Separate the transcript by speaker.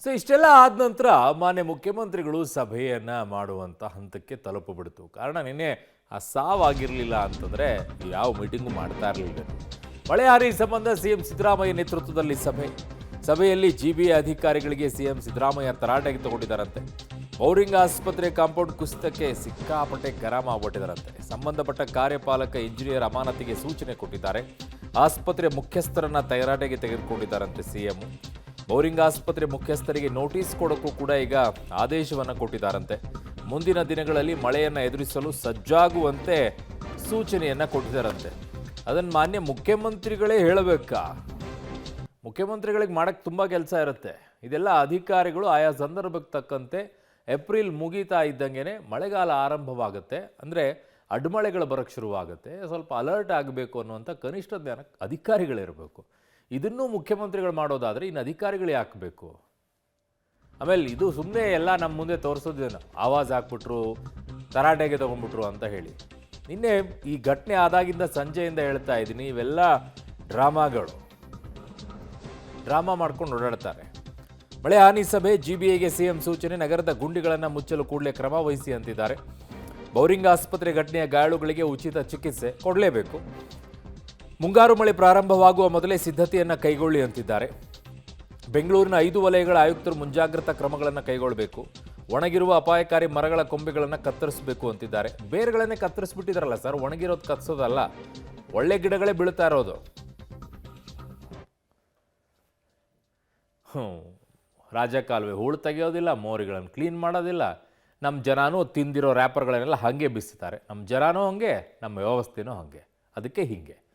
Speaker 1: So ಇಷ್ಟೆಲ್ಲ ಆದ ನಂತರ ಮಾನ್ಯ ಮುಖ್ಯಮಂತ್ರಿಗಳು ಸಭೆಯನ್ನ ಮಾಡುವಂತ ಹಂತಕ್ಕೆ ತಲುಪಿಬಿಡ್ತು. ಕಾರಣ ನಿನ್ನೆ ಆ ಸಾವಾಗಿರಲಿಲ್ಲ ಅಂತಂದ್ರೆ ಯಾವ ಮೀಟಿಂಗು ಮಾಡ್ತಾ ಇರಲಿಲ್ಲ. ಮಳೆ ಹಾನಿ ಸಂಬಂಧ ಸಿಎಂ ಸಿದ್ದರಾಮಯ್ಯ ನೇತೃತ್ವದಲ್ಲಿ ಸಭೆಯಲ್ಲಿ ಜಿಬಿಎ ಅಧಿಕಾರಿಗಳಿಗೆ ಸಿಎಂ ಸಿದ್ದರಾಮಯ್ಯ ತರಾಟೆಗೆ ತಗೊಂಡಿದ್ದಾರಂತೆ. ಬೌರಿಂಗ್ ಆಸ್ಪತ್ರೆ ಕಾಂಪೌಂಡ್ ಕುಸಿತಕ್ಕೆ ಸಿಕ್ಕಾಪಟ್ಟೆ ಗರಂ ಆಗ್ಬಿಟ್ಟಿದ್ದಾರಂತೆ. ಸಂಬಂಧಪಟ್ಟ ಕಾರ್ಯಪಾಲಕ ಇಂಜಿನಿಯರ್ ಅಮಾನತಿಗೆ ಸೂಚನೆ ಕೊಟ್ಟಿದ್ದಾರೆ. ಆಸ್ಪತ್ರೆ ಮುಖ್ಯಸ್ಥರನ್ನ ತರಾಟೆಗೆ ತೆಗೆದುಕೊಂಡಿದ್ದಾರಂತೆ ಸಿಎಂ. ಬೌರಿಂಗ್ ಆಸ್ಪತ್ರೆ ಮುಖ್ಯಸ್ಥರಿಗೆ ನೋಟಿಸ್ ಕೊಡೋಕ್ಕೂ ಕೂಡ ಈಗ ಆದೇಶವನ್ನು ಕೊಟ್ಟಿದ್ದಾರಂತೆ. ಮುಂದಿನ ದಿನಗಳಲ್ಲಿ ಮಳೆಯನ್ನು ಎದುರಿಸಲು ಸಜ್ಜಾಗುವಂತೆ ಸೂಚನೆಯನ್ನು ಕೊಟ್ಟಿದ್ದಾರಂತೆ. ಅದನ್ನು ಮಾನ್ಯ ಮುಖ್ಯಮಂತ್ರಿಗಳೇ ಹೇಳಬೇಕಾ? ಮುಖ್ಯಮಂತ್ರಿಗಳಿಗೆ ಮಾಡೋಕ್ಕೆ ತುಂಬ ಕೆಲಸ ಇರುತ್ತೆ. ಇದೆಲ್ಲ ಅಧಿಕಾರಿಗಳು ಆಯಾ ಸಂದರ್ಭಕ್ಕೆ ತಕ್ಕಂತೆ ಏಪ್ರಿಲ್ ಮುಗೀತಾ ಇದ್ದಂಗೆ ಮಳೆಗಾಲ ಆರಂಭವಾಗುತ್ತೆ, ಅಂದರೆ ಅಡ್ಮಳೆಗಳು ಬರೋಕ್ಕೆ ಶುರುವಾಗುತ್ತೆ. ಸ್ವಲ್ಪ ಅಲರ್ಟ್ ಆಗಬೇಕು ಅನ್ನುವಂಥ ಕನಿಷ್ಠ ಜ್ಞಾನ ಅಧಿಕಾರಿಗಳಿರಬೇಕು. ಇದನ್ನೂ ಮುಖ್ಯಮಂತ್ರಿಗಳು ಮಾಡೋದಾದರೆ ಇನ್ನು ಅಧಿಕಾರಿಗಳು ಯಾಕೆ ಬೇಕು? ಆಮೇಲೆ ಇದು ಸುಮ್ಮನೆ ಎಲ್ಲ ನಮ್ಮ ಮುಂದೆ ತೋರಿಸೋದೇನು, ಆವಾಜ್ ಹಾಕ್ಬಿಟ್ರು, ತರಾಟೆಗೆ ತೊಗೊಂಡ್ಬಿಟ್ರು ಅಂತ ಹೇಳಿ. ನಿನ್ನೆ ಈ ಘಟನೆ ಆದಾಗಿಂದ ಸಂಜೆಯಿಂದ ಹೇಳ್ತಾ ಇದ್ದೀನಿ, ಇವೆಲ್ಲ ಡ್ರಾಮಾ ಮಾಡ್ಕೊಂಡು ಓಡಾಡ್ತಾರೆ. ಮಳೆ ಹಾನಿ ಸಭೆ, ಜಿಬಿಎಗೆ ಸಿಎಂ ಸೂಚನೆ, ನಗರದ ಗುಂಡಿಗಳನ್ನು ಮುಚ್ಚಲು ಕೂಡಲೇ ಕ್ರಮ ವಹಿಸಿ ಅಂತಿದ್ದಾರೆ. ಬೌರಿಂಗ್ ಆಸ್ಪತ್ರೆ ಘಟನೆಯ ಗಾಯಾಳುಗಳಿಗೆ ಉಚಿತ ಚಿಕಿತ್ಸೆ ಕೊಡಲೇಬೇಕು. ಮುಂಗಾರು ಮಳೆ ಪ್ರಾರಂಭವಾಗುವ ಮೊದಲೇ ಸಿದ್ಧತೆಯನ್ನು ಕೈಗೊಳ್ಳಿ ಅಂತಿದ್ದಾರೆ. ಬೆಂಗಳೂರಿನ 5 ವಲಯಗಳ ಆಯುಕ್ತರು ಮುಂಜಾಗ್ರತಾ ಕ್ರಮಗಳನ್ನು ಕೈಗೊಳ್ಳಬೇಕು. ಒಣಗಿರುವ ಅಪಾಯಕಾರಿ ಮರಗಳ ಕೊಂಬೆಗಳನ್ನು ಕತ್ತರಿಸಬೇಕು ಅಂತಿದ್ದಾರೆ. ಬೇರುಗಳನ್ನೇ ಕತ್ತರಿಸ್ಬಿಟ್ಟಿದಾರಲ್ಲ ಸರ್, ಒಣಗಿರೋದು ಕತ್ತರಿಸೋದಲ್ಲ, ಒಳ್ಳೆ ಗಿಡಗಳೇ ಬೀಳ್ತಾ ಇರೋದು. ರಾಜಕಾಲುವೆ ಹೂಳು ತೆಗೆಯೋದಿಲ್ಲ, ಮೋರಿಗಳನ್ನು ಕ್ಲೀನ್ ಮಾಡೋದಿಲ್ಲ. ನಮ್ಮ ಜನನೂ ತಿಂದಿರೋ ರ್ಯಾಪರ್ಗಳನ್ನೆಲ್ಲ ಹಾಗೆ ಬಿಸ್ತಾರೆ. ನಮ್ಮ ಜನನೂ ಹಾಗೆ, ನಮ್ಮ ವ್ಯವಸ್ಥೆನೂ ಹಾಗೆ. ಅದಕ್ಕೆ ಹೀಗೆ